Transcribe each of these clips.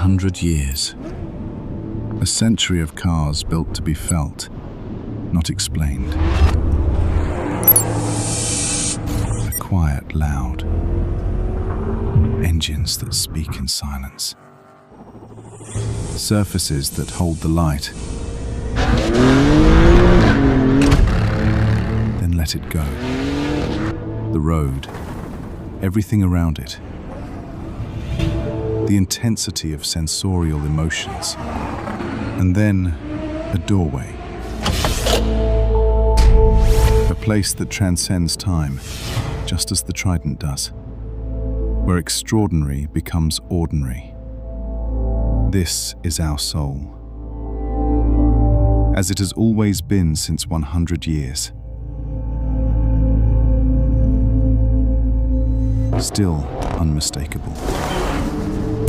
100 years. A century of cars built to be felt, not explained. A quiet, loud. Engines that speak in silence. Surfaces that hold the light. Then let it go. The road, everything around it. The intensity of sensorial emotions. And then a doorway. A place that transcends time, just as the Trident does, where extraordinary becomes ordinary. This is our soul, as it has always been since 100 years. Still unmistakable.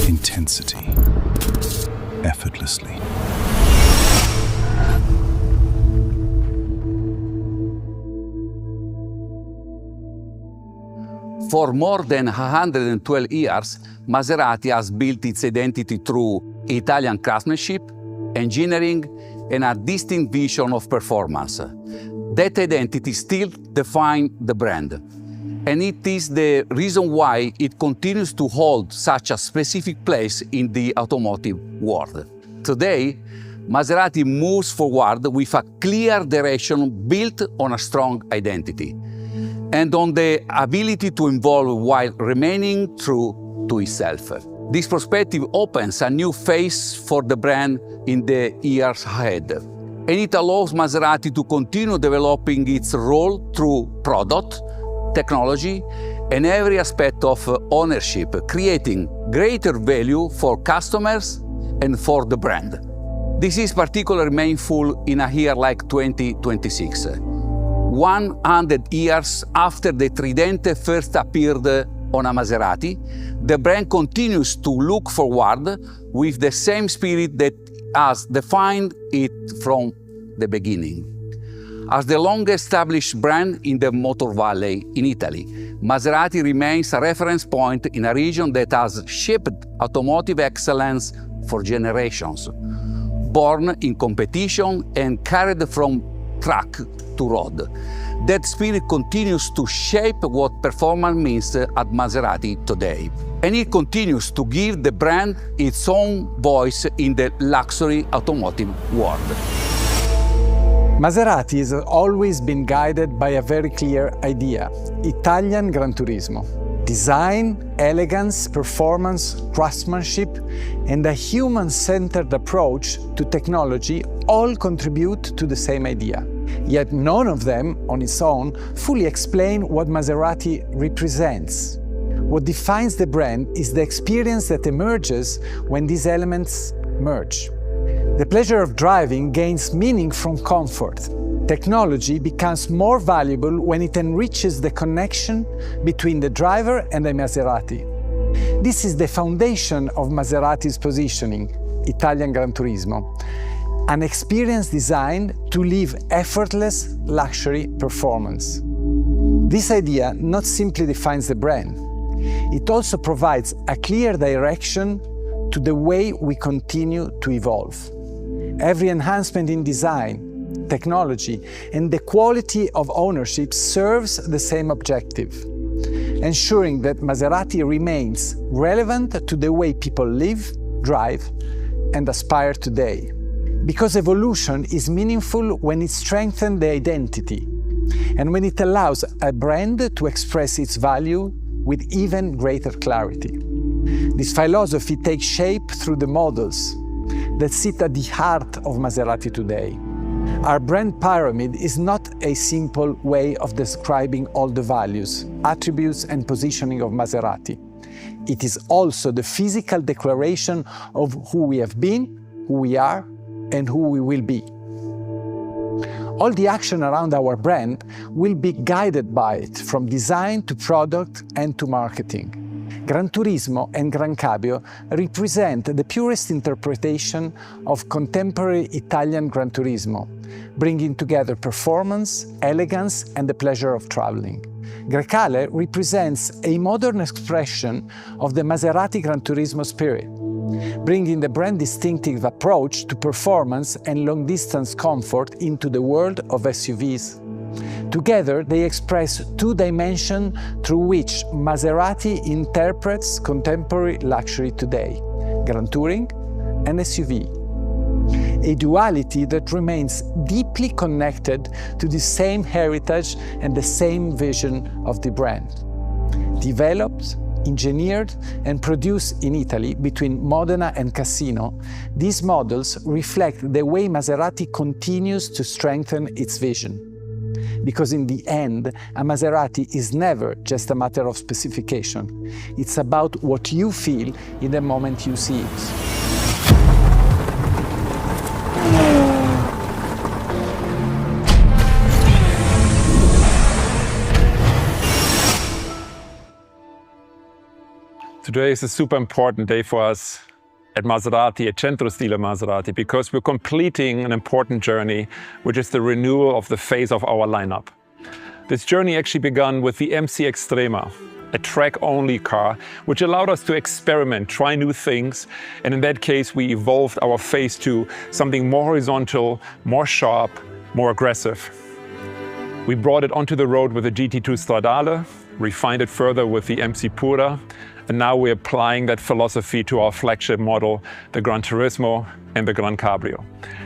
Intensity, effortlessly. For more than 112 years, Maserati has built its identity through Italian craftsmanship, engineering, and a distinct vision of performance. That identity still defines the brand, and it is the reason why it continues to hold such a specific place in the automotive world. Today, Maserati moves forward with a clear direction built on a strong identity and on the ability to evolve while remaining true to itself. This perspective opens a new phase for the brand in the years ahead, and it allows Maserati to continue developing its role through product, technology, and every aspect of ownership, creating greater value for customers and for the brand. This is particularly meaningful in a year like 2026. 100 years after the Tridente first appeared on a Maserati, the brand continues to look forward with the same spirit that has defined it from the beginning. As the long-established brand in the Motor Valley in Italy, Maserati remains a reference point in a region that has shaped automotive excellence for generations, born in competition and carried from track to road. That spirit continues to shape what performance means at Maserati today. And it continues to give the brand its own voice in the luxury automotive world. Maserati has always been guided by a very clear idea: Italian Granturismo. Design, elegance, performance, craftsmanship, and a human-centered approach to technology all contribute to the same idea. Yet none of them, on its own, fully explain what Maserati represents. What defines the brand is the experience that emerges when these elements merge. The pleasure of driving gains meaning from comfort. Technology becomes more valuable when it enriches the connection between the driver and the Maserati. This is the foundation of Maserati's positioning, Italian Granturismo, an experience designed to live effortless luxury performance. This idea not simply defines the brand, it also provides a clear direction to the way we continue to evolve. Every enhancement in design, technology, and the quality of ownership serves the same objective, ensuring that Maserati remains relevant to the way people live, drive, and aspire today. Because evolution is meaningful when it strengthens the identity, and when it allows a brand to express its value with even greater clarity. This philosophy takes shape through the models that sit at the heart of Maserati today. Our brand pyramid is not a simple way of describing all the values, attributes, and positioning of Maserati. It is also the physical declaration of who we have been, who we are, and who we will be. All the action around our brand will be guided by it, from design to product and to marketing. Granturismo and Grancabrio represent the purest interpretation of contemporary Italian Granturismo, bringing together performance, elegance, and the pleasure of traveling. Grecale represents a modern expression of the Maserati Granturismo spirit, bringing the brand distinctive approach to performance and long-distance comfort into the world of SUVs. Together, they express two dimensions through which Maserati interprets contemporary luxury today: Grand Touring and SUV. A duality that remains deeply connected to the same heritage and the same vision of the brand. Developed, engineered and produced in Italy between Modena and Cassino, these models reflect the way Maserati continues to strengthen its vision. Because in the end, a Maserati is never just a matter of specification. It's about what you feel in the moment you see it. Today is a super important day for us at Maserati, at Centro Stile Maserati, because we're completing an important journey, which is the renewal of the face of our lineup. This journey actually began with the MC Extrema, a track-only car, which allowed us to experiment, try new things, and in that case we evolved our face to something more horizontal, more sharp, more aggressive. We brought it onto the road with the GT2 Stradale, refined it further with the MC Pura, and now we're applying that philosophy to our flagship model, the Granturismo and the Grancabrio.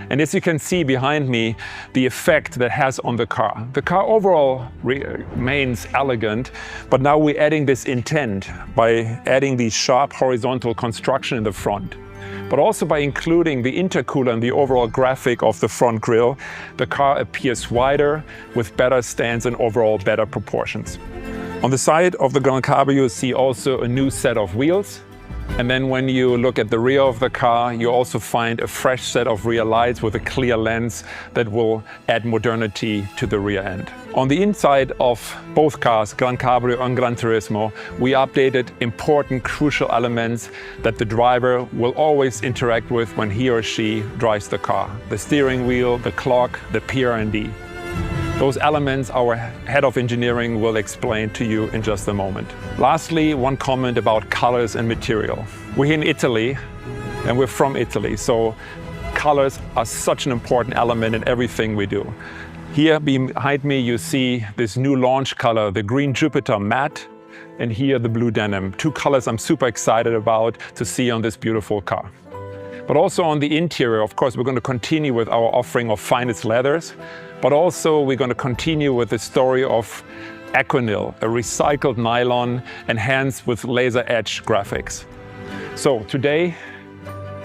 And as you can see behind me, the effect that has on the car. The car overall remains elegant, but now we're adding this intent by adding the sharp horizontal construction in the front. But also by including the intercooler and the overall graphic of the front grille, the car appears wider with better stance and overall better proportions. On the side of the Grancabrio, you see also a new set of wheels. And then when you look at the rear of the car, you also find a fresh set of rear lights with a clear lens that will add modernity to the rear end. On the inside of both cars, Grancabrio and Granturismo, we updated important crucial elements that the driver will always interact with when he or she drives the car. The steering wheel, the clock, the PRND. Those elements our head of engineering will explain to you in just a moment. Lastly, one comment about colors and material. We're in Italy and we're from Italy, so colors are such an important element in everything we do. Here behind me you see this new launch color, the green Jupiter matte, and here the blue denim. Two colors I'm super excited about to see on this beautiful car. But also on the interior, of course, we're going to continue with our offering of finest leathers, but also we're going to continue with the story of Aquanil, a recycled nylon enhanced with laser edge graphics. So today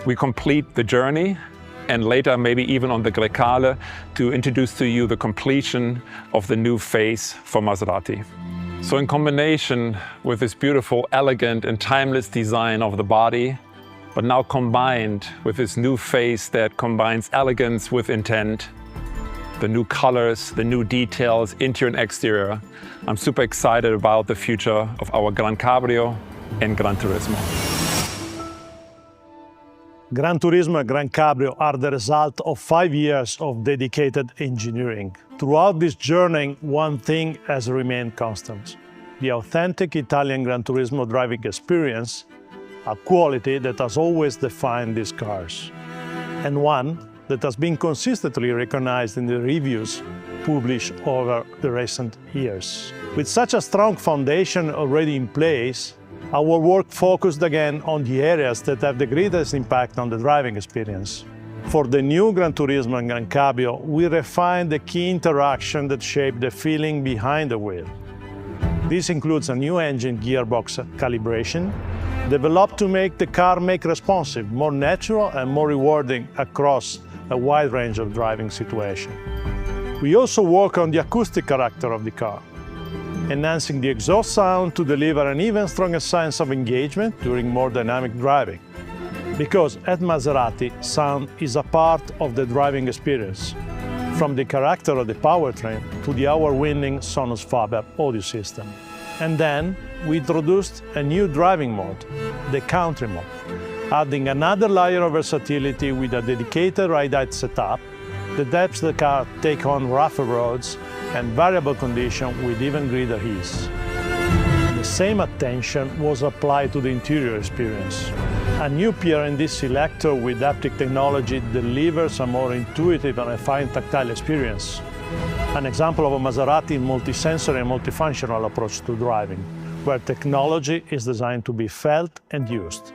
we complete the journey, and later maybe even on the Grecale to introduce to you the completion of the new face for Maserati. So in combination with this beautiful, elegant and timeless design of the body, but now combined with this new face that combines elegance with intent, the new colors, the new details, interior and exterior, I'm super excited about the future of our Grancabrio and Granturismo. Granturismo and Grancabrio are the result of 5 years of dedicated engineering. Throughout this journey, one thing has remained constant: the authentic Italian Granturismo driving experience, a quality that has always defined these cars, and one that has been consistently recognized in the reviews published over the recent years. With such a strong foundation already in place, our work focused again on the areas that have the greatest impact on the driving experience. For the new Granturismo and Grancabrio, we refined the key interaction that shape the feeling behind the wheel. This includes a new engine gearbox calibration, developed to make the car responsive, more natural and more rewarding across a wide range of driving situations. We also work on the acoustic character of the car, enhancing the exhaust sound to deliver an even stronger sense of engagement during more dynamic driving. Because at Maserati, sound is a part of the driving experience, from the character of the powertrain to the award-winning Sonus Faber audio system. And then we introduced a new driving mode, the Country mode, adding another layer of versatility with a dedicated ride height setup that helps the car take on rougher roads and variable conditions with even greater ease. The same attention was applied to the interior experience. A new PRND selector with haptic technology delivers a more intuitive and refined tactile experience. An example of a Maserati multisensory and multifunctional approach to driving, where technology is designed to be felt and used.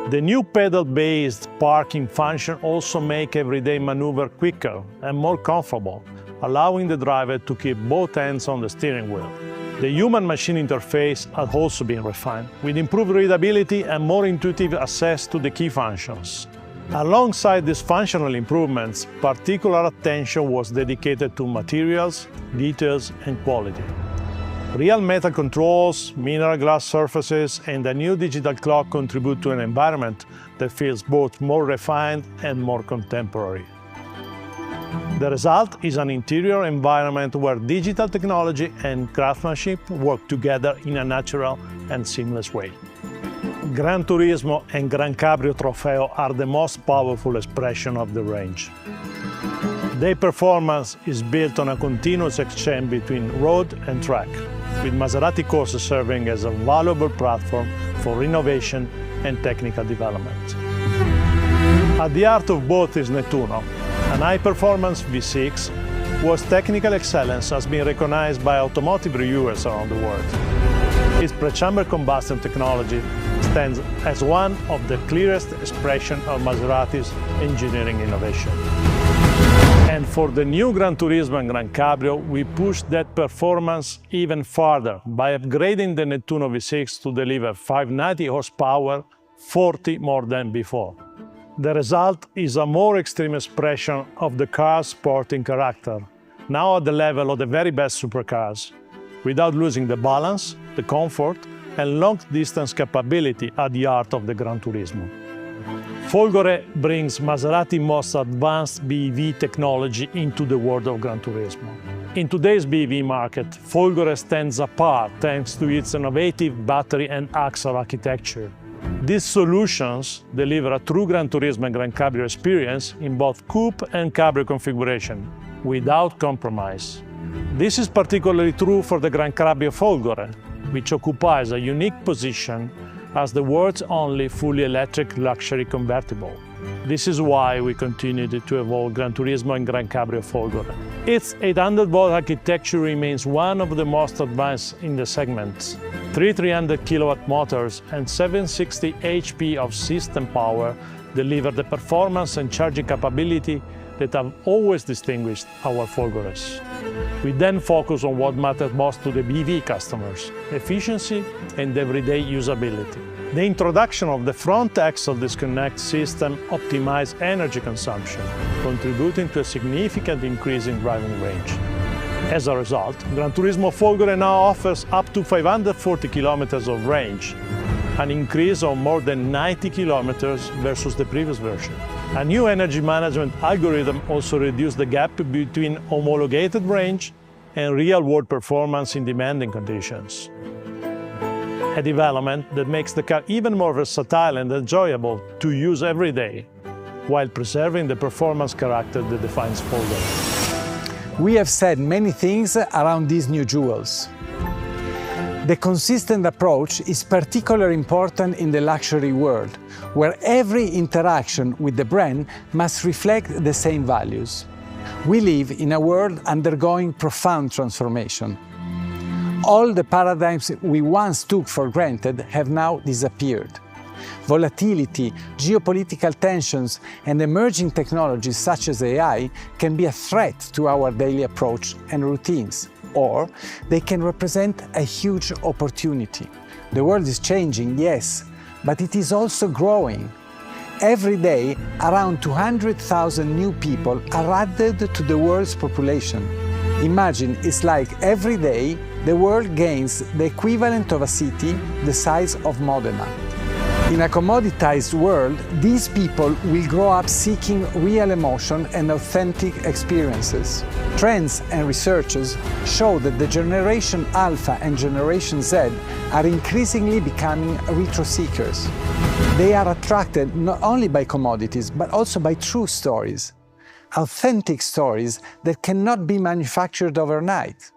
The new pedal-based parking function also makes everyday maneuver quicker and more comfortable, allowing the driver to keep both hands on the steering wheel. The human-machine interface has also been refined, with improved readability and more intuitive access to the key functions. Alongside these functional improvements, particular attention was dedicated to materials, details, and quality. Real metal controls, mineral glass surfaces, and a new digital clock contribute to an environment that feels both more refined and more contemporary. The result is an interior environment where digital technology and craftsmanship work together in a natural and seamless way. Granturismo and Grancabrio Trofeo are the most powerful expression of the range. Their performance is built on a continuous exchange between road and track, with Maserati courses serving as a valuable platform for innovation and technical development. At the heart of both is Nettuno, an high-performance V6 whose technical excellence has been recognized by automotive reviewers around the world. Its pre-chamber combustion technology stands as one of the clearest expressions of Maserati's engineering innovation. And for the new Granturismo and Grancabrio, we pushed that performance even further by upgrading the Nettuno V6 to deliver 590 horsepower, 40 more than before. The result is a more extreme expression of the car's sporting character, now at the level of the very best supercars, without losing the balance, the comfort, and long-distance capability at the heart of the Granturismo. Folgore brings Maserati's most advanced BEV technology into the world of Granturismo. In today's BEV market, Folgore stands apart thanks to its innovative battery and axle architecture. These solutions deliver a true Granturismo and Grancabrio experience in both coupe and cabrio configuration, without compromise. This is particularly true for the Grancabrio Folgore, which occupies a unique position as the world's only fully electric luxury convertible. This is why we continued to evolve Granturismo and Grancabrio Folgore. Its 800-volt architecture remains one of the most advanced in the segment. 3 300-kilowatt motors and 760 HP of system power deliver the performance and charging capability that have always distinguished our Folgores. We then focus on what matters most to the BEV customers: efficiency and everyday usability. The introduction of the front axle disconnect system optimized energy consumption, contributing to a significant increase in driving range. As a result, Granturismo Folgore now offers up to 540 kilometers of range, an increase of more than 90 kilometers versus the previous version. A new energy management algorithm also reduced the gap between homologated range and real-world performance in demanding conditions. A development that makes the car even more versatile and enjoyable to use every day, while preserving the performance character that defines Folgore. We have said many things around these new jewels. The consistent approach is particularly important in the luxury world, where every interaction with the brand must reflect the same values. We live in a world undergoing profound transformation. All the paradigms we once took for granted have now disappeared. Volatility, geopolitical tensions, and emerging technologies such as AI can be a threat to our daily approach and routines, or they can represent a huge opportunity. The world is changing, yes, but it is also growing. Every day, around 200,000 new people are added to the world's population. Imagine it's like every day the world gains the equivalent of a city the size of Modena. In a commoditized world, these people will grow up seeking real emotion and authentic experiences. Trends and researches show that the Generation Alpha and Generation Z are increasingly becoming retro seekers. They are attracted not only by commodities, but also by true stories. Authentic stories that cannot be manufactured overnight.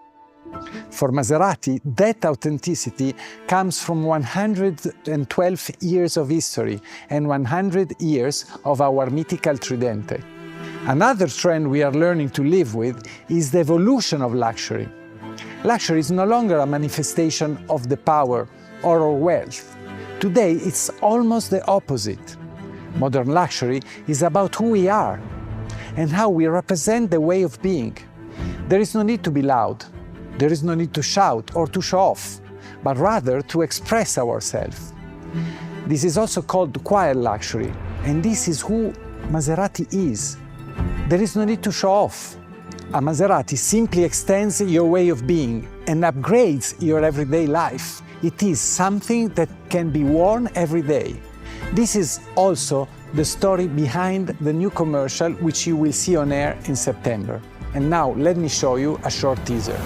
For Maserati, that authenticity comes from 112 years of history and 100 years of our mythical Tridente. Another trend we are learning to live with is the evolution of luxury. Luxury is no longer a manifestation of the power or wealth. Today, it's almost the opposite. Modern luxury is about who we are and how we represent the way of being. There is no need to be loud. There is no need to shout or to show off, but rather to express ourselves. This is also called quiet luxury, and this is who Maserati is. There is no need to show off. A Maserati simply extends your way of being and upgrades your everyday life. It is something that can be worn every day. This is also the story behind the new commercial, which you will see on air in September. And now let me show you a short teaser.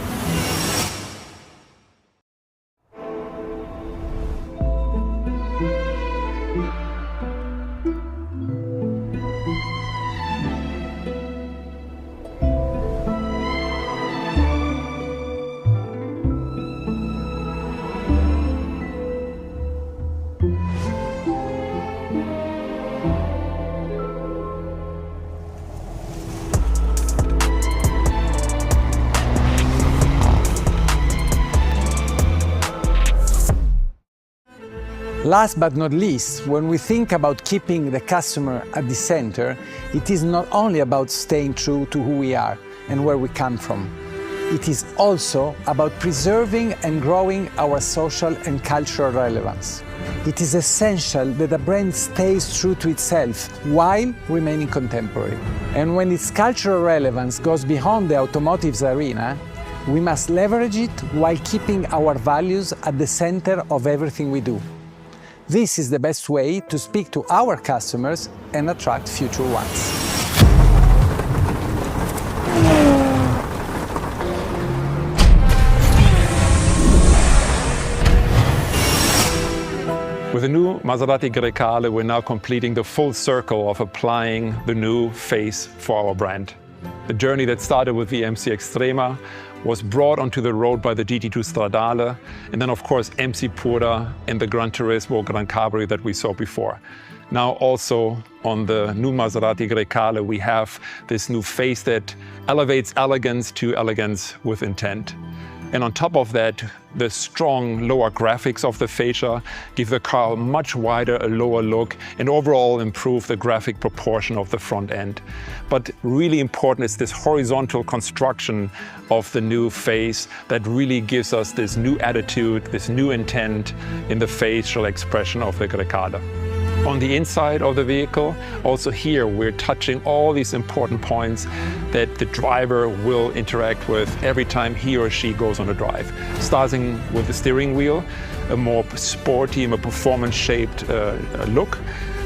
Last but not least, when we think about keeping the customer at the center, it is not only about staying true to who we are and where we come from. It is also about preserving and growing our social and cultural relevance. It is essential that a brand stays true to itself while remaining contemporary. And when its cultural relevance goes beyond the automotive's arena, we must leverage it while keeping our values at the center of everything we do. This is the best way to speak to our customers and attract future ones. With the new Maserati Grecale, we're now completing the full circle of applying the new face for our brand. The journey that started with the MC Extrema was brought onto the road by the GT2 Stradale, and then of course MC Pura and the Granturismo Grancabrio that we saw before. Now also on the new Maserati Grecale we have this new face that elevates elegance to elegance with intent. And on top of that, the strong lower graphics of the fascia give the car a much wider, a lower look, and overall improve the graphic proportion of the front end. But really important is this horizontal construction of the new face that really gives us this new attitude, this new intent in the facial expression of the Grecale. On the inside of the vehicle, also here we're touching all these important points that the driver will interact with every time he or she goes on a drive. Starting with the steering wheel, a more sporty, more performance-shaped look,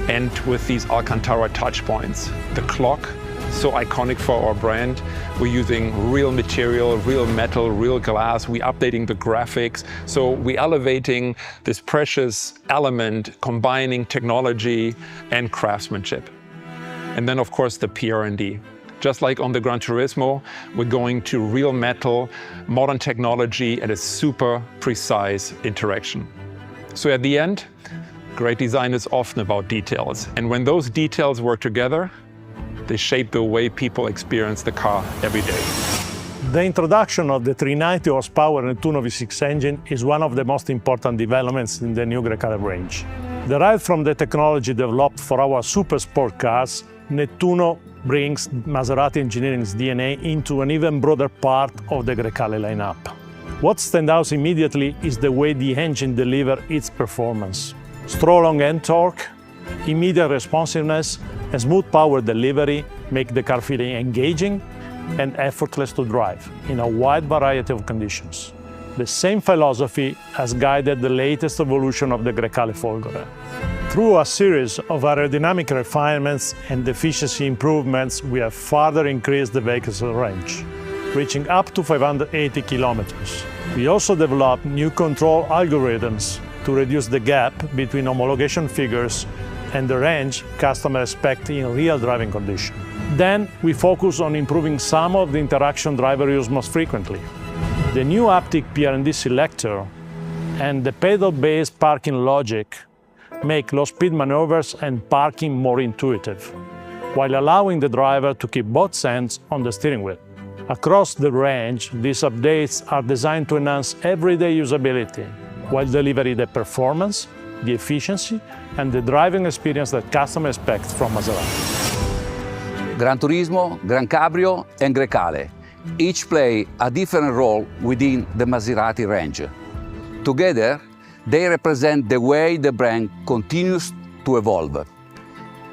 and with these Alcantara touch points. The clock, so iconic for our brand. We're using real material, real metal, real glass. We're updating the graphics. So we're elevating this precious element, combining technology and craftsmanship. And then of course the PR&D. Just like on the Granturismo, we're going to real metal, modern technology, and a super precise interaction. So at the end, great design is often about details. And when those details work together, they shape the way people experience the car every day. The introduction of the 390 horsepower Nettuno V6 engine is one of the most important developments in the new Grecale range. Derived from the technology developed for our super sport cars, Nettuno brings Maserati engineering's DNA into an even broader part of the Grecale lineup. What stands out immediately is the way the engine delivers its performance. Strong end torque, immediate responsiveness, and smooth power delivery make the car feel engaging and effortless to drive in a wide variety of conditions. The same philosophy has guided the latest evolution of the Grecale Folgore. Through a series of aerodynamic refinements and efficiency improvements, we have further increased the vehicle's range, reaching up to 580 kilometers. We also developed new control algorithms to reduce the gap between homologation figures and the range customers expect in real driving conditions. Then we focus on improving some of the interaction drivers use most frequently. The new haptic P&D selector and the pedal-based parking logic make low-speed maneuvers and parking more intuitive, while allowing the driver to keep both hands on the steering wheel. Across the range, these updates are designed to enhance everyday usability, while delivering the performance, the efficiency, and the driving experience that customers expect from Maserati. Granturismo, Grancabrio, and Grecale each play a different role within the Maserati range. Together, they represent the way the brand continues to evolve.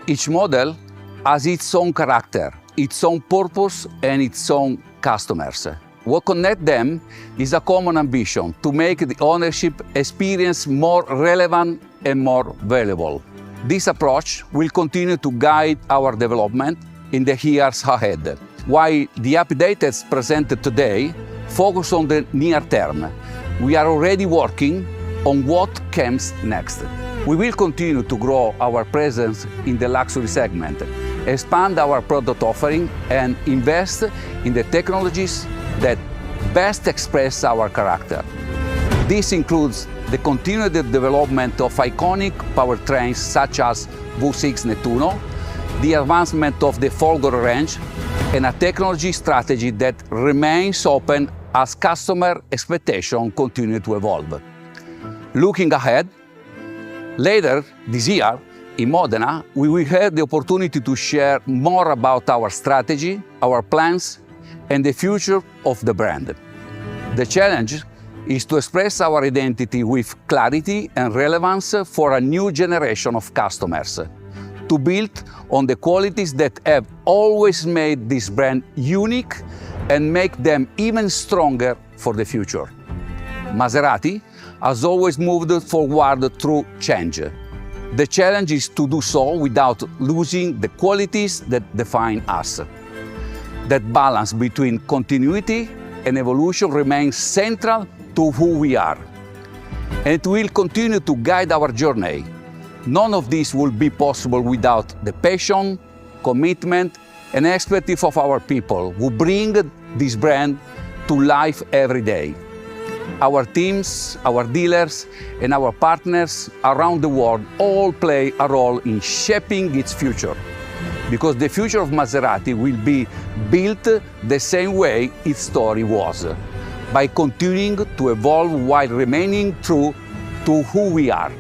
Each model has its own character, its own purpose, and its own customers. What connects them is a common ambition to make the ownership experience more relevant and more valuable. This approach will continue to guide our development in the years ahead, while the updates presented today focus on the near term. We are already working on what comes next. We will continue to grow our presence in the luxury segment, expand our product offering, and invest in the technologies that best express our character. This includes the continued development of iconic powertrains such as V6 Nettuno, the advancement of the Folgore range, and a technology strategy that remains open as customer expectations continue to evolve. Looking ahead, later this year in Modena, we will have the opportunity to share more about our strategy, our plans, and the future of the brand. The challenge is to express our identity with clarity and relevance for a new generation of customers, to build on the qualities that have always made this brand unique and make them even stronger for the future. Maserati has always moved forward through change. The challenge is to do so without losing the qualities that define us. That balance between continuity and evolution remains central to who we are, and it will continue to guide our journey. None of this will be possible without the passion, commitment, and expertise of our people who bring this brand to life every day. Our teams, our dealers, and our partners around the world all play a role in shaping its future, because the future of Maserati will be built the same way its story was, by continuing to evolve while remaining true to who we are.